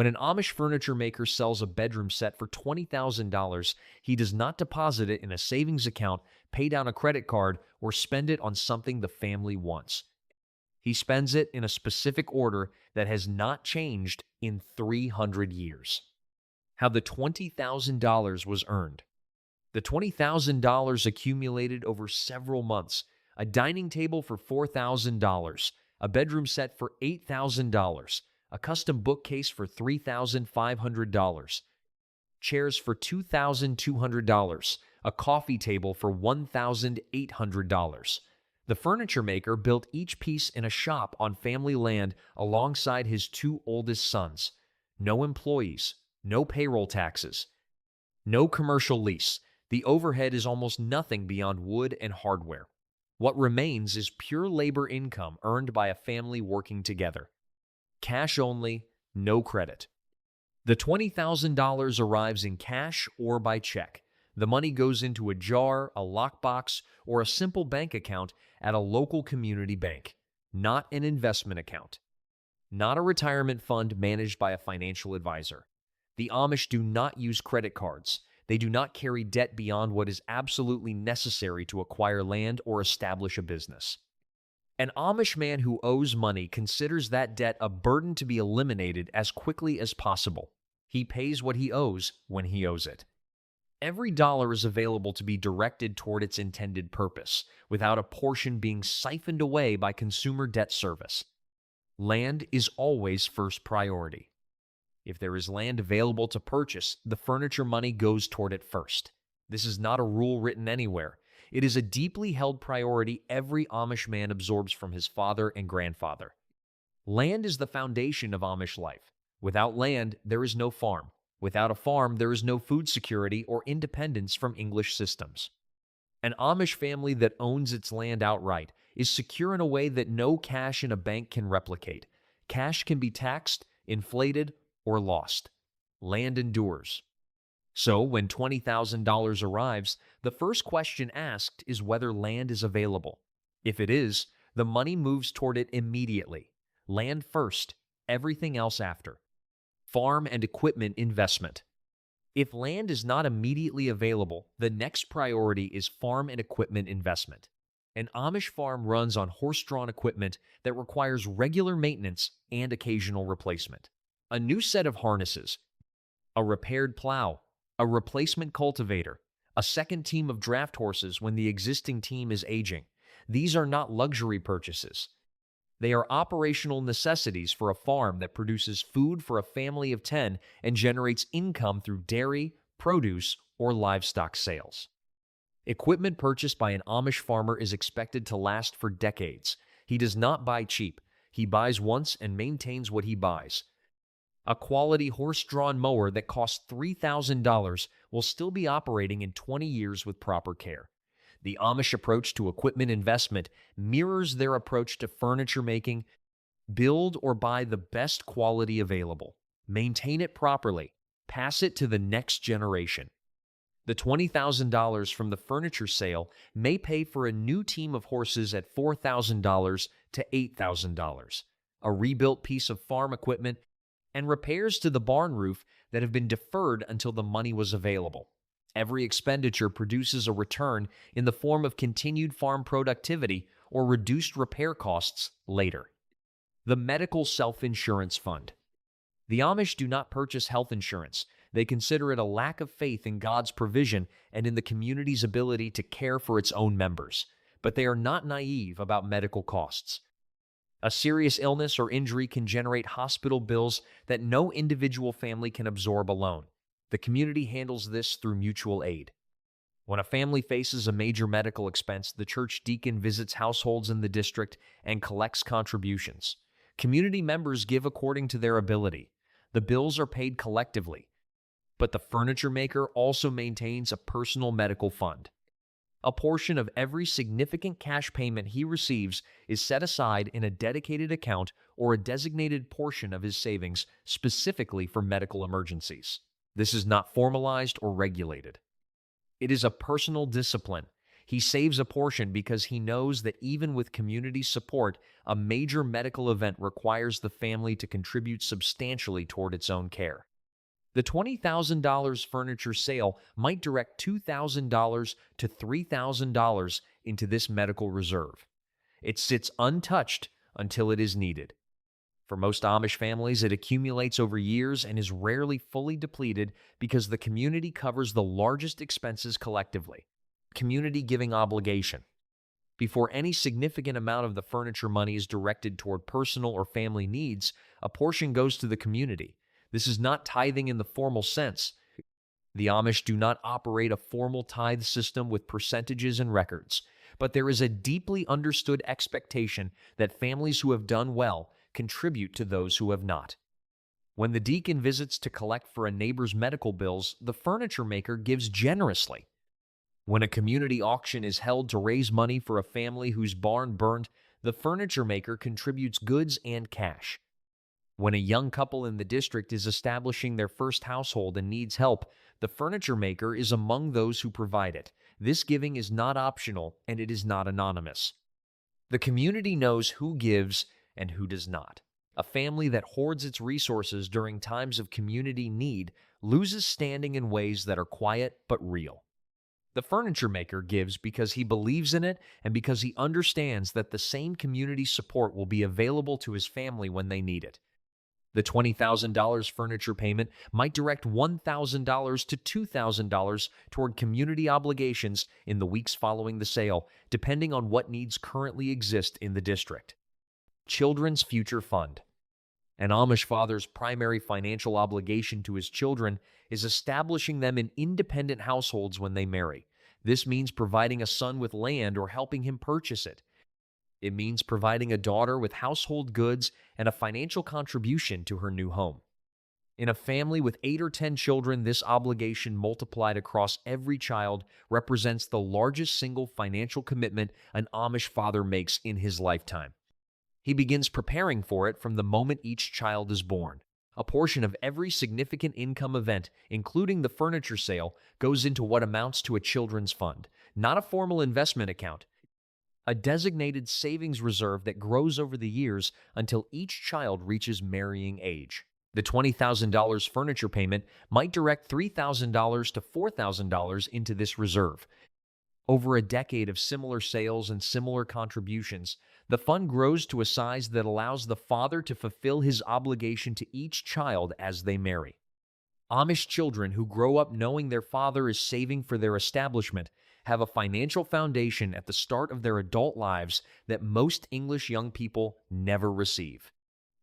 When an Amish furniture maker sells a bedroom set for $20,000, he does not deposit it in a savings account, pay down a credit card, or spend it on something the family wants. He spends it in a specific order that has not changed in 300 years. How the $20,000 was earned. The $20,000 accumulated over several months. A dining table for $4,000, a bedroom set for $8,000, a custom bookcase for $3,500, chairs for $2,200, a coffee table for $1,800. The furniture maker built each piece in a shop on family land alongside his two oldest sons. No employees, no payroll taxes, no commercial lease. The overhead is almost nothing beyond wood and hardware. What remains is pure labor income earned by a family working together. Cash only, no credit. The $20,000 arrives in cash or by check. The money goes into a jar, a lockbox, or a simple bank account at a local community bank, not an investment account, not a retirement fund managed by a financial advisor. The Amish do not use credit cards. They do not carry debt beyond what is absolutely necessary to acquire land or establish a business. An Amish man who owes money considers that debt a burden to be eliminated as quickly as possible. He pays what he owes when he owes it. Every dollar is available to be directed toward its intended purpose, without a portion being siphoned away by consumer debt service. Land is always first priority. If there is land available to purchase, the furniture money goes toward it first. This is not a rule written anywhere. It is a deeply held priority every Amish man absorbs from his father and grandfather. Land is the foundation of Amish life. Without land, there is no farm. Without a farm, there is no food security or independence from English systems. An Amish family that owns its land outright is secure in a way that no cash in a bank can replicate. Cash can be taxed, inflated, or lost. Land endures. So, when $20,000 arrives, the first question asked is whether land is available. If it is, the money moves toward it immediately. Land first, everything else after. Farm and equipment investment. If land is not immediately available, the next priority is farm and equipment investment. An Amish farm runs on horse-drawn equipment that requires regular maintenance and occasional replacement. A new set of harnesses, a repaired plow, a replacement cultivator, a second team of draft horses when the existing team is aging. These are not luxury purchases. They are operational necessities for a farm that produces food for a family of 10 and generates income through dairy, produce, or livestock sales. Equipment purchased by an Amish farmer is expected to last for decades. He does not buy cheap. He buys once and maintains what he buys. A quality horse-drawn mower that costs $3,000 will still be operating in 20 years with proper care. The Amish approach to equipment investment mirrors their approach to furniture making. Build or buy the best quality available. Maintain it properly. Pass it to the next generation. The $20,000 from the furniture sale may pay for a new team of horses at $4,000 to $8,000, a rebuilt piece of farm equipment, and repairs to the barn roof that have been deferred until the money was available. Every expenditure produces a return in the form of continued farm productivity or reduced repair costs later. The Medical Self-Insurance Fund. The Amish do not purchase health insurance. They consider it a lack of faith in God's provision and in the community's ability to care for its own members. But they are not naive about medical costs. A serious illness or injury can generate hospital bills that no individual family can absorb alone. The community handles this through mutual aid. When a family faces a major medical expense, the church deacon visits households in the district and collects contributions. Community members give according to their ability. The bills are paid collectively, but the furniture maker also maintains a personal medical fund. A portion of every significant cash payment he receives is set aside in a dedicated account or a designated portion of his savings specifically for medical emergencies. This is not formalized or regulated. It is a personal discipline. He saves a portion because he knows that even with community support, a major medical event requires the family to contribute substantially toward its own care. The $20,000 furniture sale might direct $2,000 to $3,000 into this medical reserve. It sits untouched until it is needed. For most Amish families, it accumulates over years and is rarely fully depleted because the community covers the largest expenses collectively. Community giving obligation. Before any significant amount of the furniture money is directed toward personal or family needs, a portion goes to the community. This is not tithing in the formal sense. The Amish do not operate a formal tithe system with percentages and records, but there is a deeply understood expectation that families who have done well contribute to those who have not. When the deacon visits to collect for a neighbor's medical bills, the furniture maker gives generously. When a community auction is held to raise money for a family whose barn burned, the furniture maker contributes goods and cash. When a young couple in the district is establishing their first household and needs help, the furniture maker is among those who provide it. This giving is not optional, and it is not anonymous. The community knows who gives and who does not. A family that hoards its resources during times of community need loses standing in ways that are quiet but real. The furniture maker gives because he believes in it and because he understands that the same community support will be available to his family when they need it. The $20,000 furniture payment might direct $1,000 to $2,000 toward community obligations in the weeks following the sale, depending on what needs currently exist in the district. Children's Future Fund. An Amish father's primary financial obligation to his children is establishing them in independent households when they marry. This means providing a son with land or helping him purchase it. It means providing a daughter with household goods and a financial contribution to her new home. In a family with 8 or 10 children, this obligation multiplied across every child represents the largest single financial commitment an Amish father makes in his lifetime. He begins preparing for it from the moment each child is born. A portion of every significant income event, including the furniture sale, goes into what amounts to a children's fund, not a formal investment account. A designated savings reserve that grows over the years until each child reaches marrying age. The $20,000 furniture payment might direct $3,000 to $4,000 into this reserve. Over a decade of similar sales and similar contributions, the fund grows to a size that allows the father to fulfill his obligation to each child as they marry. Amish children who grow up knowing their father is saving for their establishment have a financial foundation at the start of their adult lives that most English young people never receive.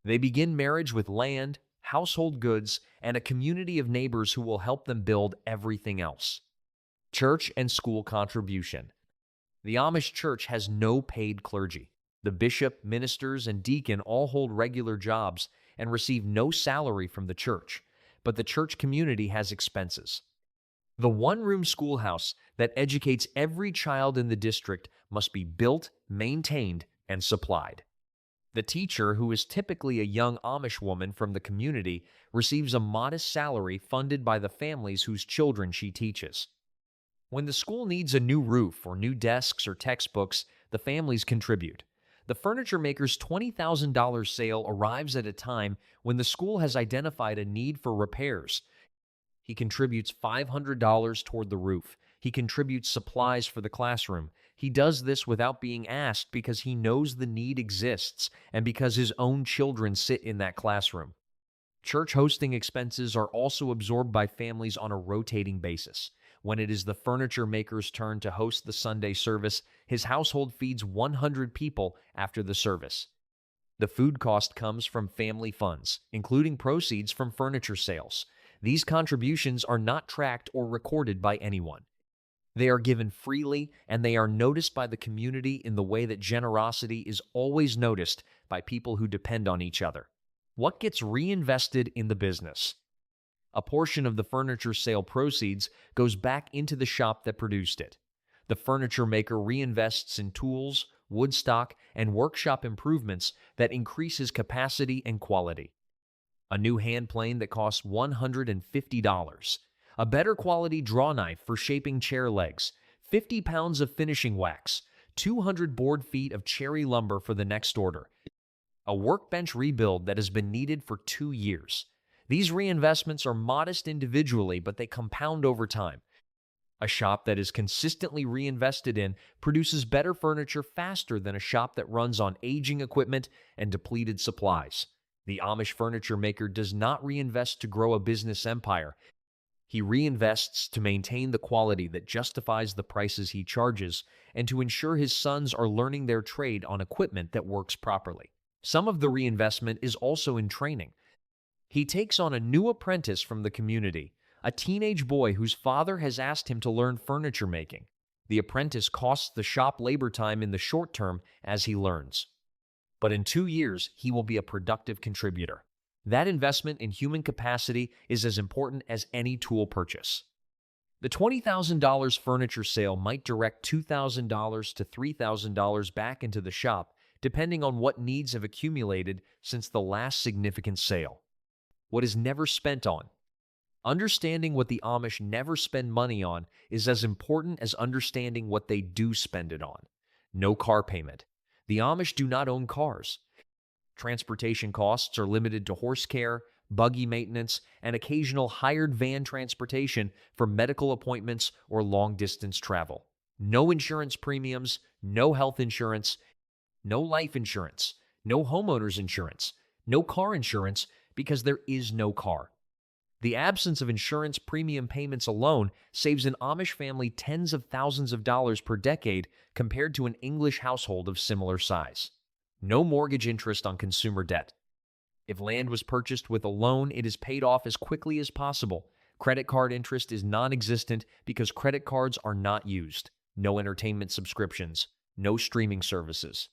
They begin marriage with land, household goods, and a community of neighbors who will help them build everything else. Church and school contribution. The Amish church has no paid clergy. The bishop, ministers, and deacon all hold regular jobs and receive no salary from the church, but the church community has expenses. The one-room schoolhouse that educates every child in the district must be built, maintained, and supplied. The teacher, who is typically a young Amish woman from the community, receives a modest salary funded by the families whose children she teaches. When the school needs a new roof or new desks or textbooks, the families contribute. The furniture maker's $20,000 sale arrives at a time when the school has identified a need for repairs. He contributes $500 toward the roof. He contributes supplies for the classroom. He does this without being asked because he knows the need exists and because his own children sit in that classroom. Church hosting expenses are also absorbed by families on a rotating basis. When it is the furniture maker's turn to host the Sunday service, his household feeds 100 people after the service. The food cost comes from family funds, including proceeds from furniture sales. These contributions are not tracked or recorded by anyone. They are given freely, and they are noticed by the community in the way that generosity is always noticed by people who depend on each other. What gets reinvested in the business? A portion of the furniture sale proceeds goes back into the shop that produced it. The furniture maker reinvests in tools, wood stock, and workshop improvements that increases capacity and quality. A new hand plane that costs $150. A better quality draw knife for shaping chair legs, 50 pounds of finishing wax, 200 board feet of cherry lumber for the next order, a workbench rebuild that has been needed for 2 years. These reinvestments are modest individually, but they compound over time. A shop that is consistently reinvested in produces better furniture faster than a shop that runs on aging equipment and depleted supplies. The Amish furniture maker does not reinvest to grow a business empire. He reinvests to maintain the quality that justifies the prices he charges and to ensure his sons are learning their trade on equipment that works properly. Some of the reinvestment is also in training. He takes on a new apprentice from the community, a teenage boy whose father has asked him to learn furniture making. The apprentice costs the shop labor time in the short term as he learns. But in 2 years, he will be a productive contributor. That investment in human capacity is as important as any tool purchase. The $20,000 furniture sale might direct $2,000 to $3,000 back into the shop, depending on what needs have accumulated since the last significant sale. What is never spent on? Understanding what the Amish never spend money on is as important as understanding what they do spend it on. No car payment. The Amish do not own cars. Transportation costs are limited to horse care, buggy maintenance, and occasional hired van transportation for medical appointments or long-distance travel. No insurance premiums, no health insurance, no life insurance, no homeowners insurance, no car insurance because there is no car. The absence of insurance premium payments alone saves an Amish family tens of thousands of dollars per decade compared to an English household of similar size. No mortgage interest on consumer debt. If land was purchased with a loan, it is paid off as quickly as possible. Credit card interest is non-existent because credit cards are not used. No entertainment subscriptions. No streaming services.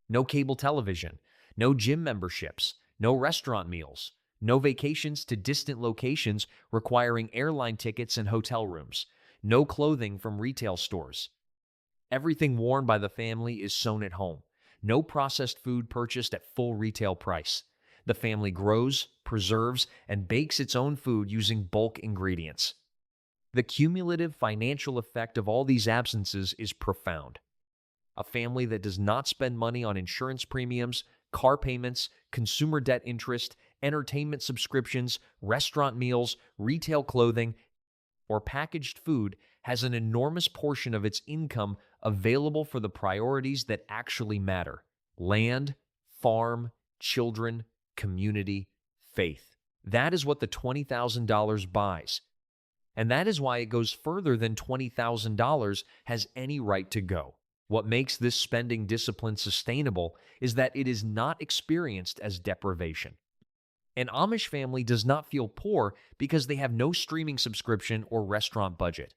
No cable television. No gym memberships. No restaurant meals. No vacations to distant locations requiring airline tickets and hotel rooms. No clothing from retail stores. Everything worn by the family is sewn at home. No processed food purchased at full retail price. The family grows, preserves, and bakes its own food using bulk ingredients. The cumulative financial effect of all these absences is profound. A family that does not spend money on insurance premiums, car payments, consumer debt interest, entertainment subscriptions, restaurant meals, retail clothing, or packaged food has an enormous portion of its income available for the priorities that actually matter: land, farm, children, community, faith. That is what the $20,000 buys. And that is why it goes further than $20,000 has any right to go. What makes this spending discipline sustainable is that it is not experienced as deprivation. An Amish family does not feel poor because they have no streaming subscription or restaurant budget.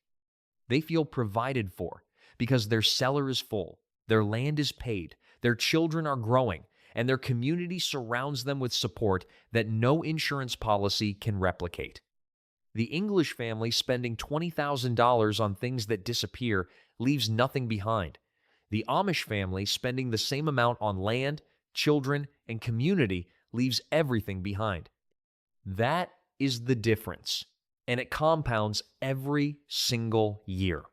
They feel provided for because their cellar is full, their land is paid, their children are growing, and their community surrounds them with support that no insurance policy can replicate. The English family spending $20,000 on things that disappear leaves nothing behind. The Amish family spending the same amount on land, children, and community leaves everything behind. That is the difference, and it compounds every single year.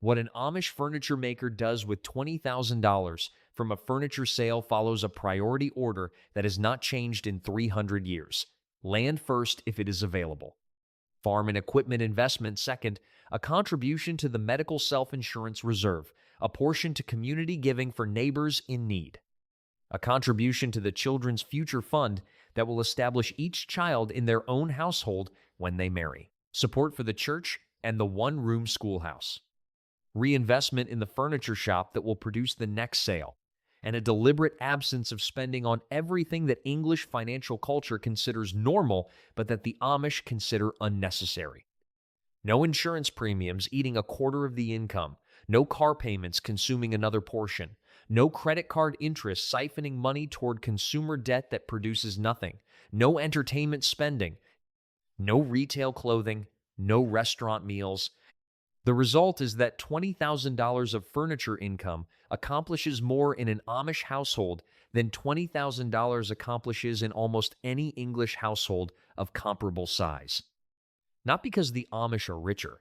What an Amish furniture maker does with $20,000 from a furniture sale follows a priority order that has not changed in 300 years. Land first if it is available. Farm and equipment investment second, a contribution to the medical self-insurance reserve, a portion to community giving for neighbors in need. A contribution to the children's future fund that will establish each child in their own household when they marry. Support for the church and the one-room schoolhouse. Reinvestment in the furniture shop that will produce the next sale. And a deliberate absence of spending on everything that English financial culture considers normal, but that the Amish consider unnecessary. No insurance premiums eating a quarter of the income. No car payments consuming another portion. No credit card interest siphoning money toward consumer debt that produces nothing. No entertainment spending. No retail clothing. No restaurant meals. The result is that $20,000 of furniture income accomplishes more in an Amish household than $20,000 accomplishes in almost any English household of comparable size. Not because the Amish are richer,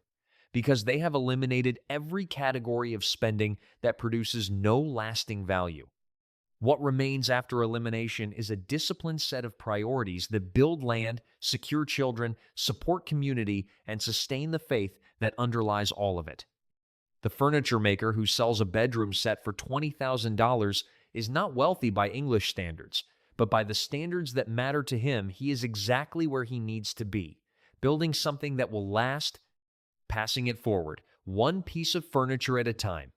because they have eliminated every category of spending that produces no lasting value. What remains after elimination is a disciplined set of priorities that build land, secure children, support community, and sustain the faith that underlies all of it. The furniture maker who sells a bedroom set for $20,000 is not wealthy by English standards, but by the standards that matter to him, he is exactly where he needs to be, building something that will last, passing it forward, one piece of furniture at a time.